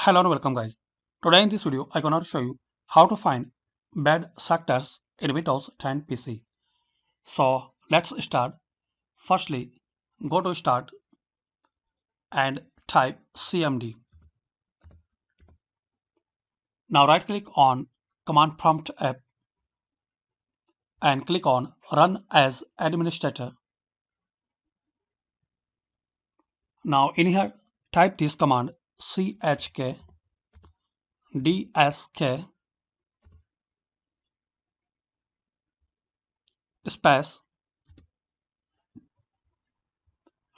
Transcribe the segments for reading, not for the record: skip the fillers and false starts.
Hello and welcome guys. Today in this video I gonna show you how to find bad sectors in Windows 10 PC. So let's start. Firstly, go to start and type cmd. Now right click on command prompt app and click on run as administrator. Now in here type this command chk dsk space.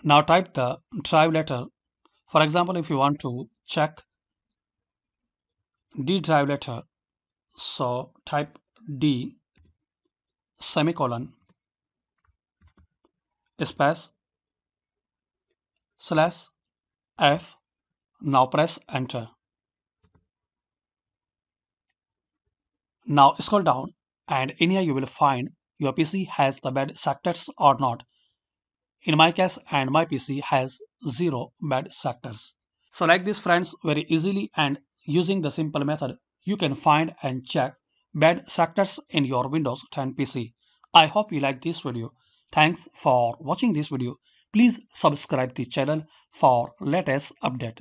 Now type the drive letter. For example, if you want to check D drive letter, so type D semicolon space slash F. Now press enter. Now scroll down and in here you will find your PC has the bad sectors or not. In my case and my PC has 0 bad sectors. So like this friends, very easily and using the simple method you can find and check bad sectors in your Windows 10 PC. I hope you like this video. Thanks for watching this video. Please subscribe the channel for latest update.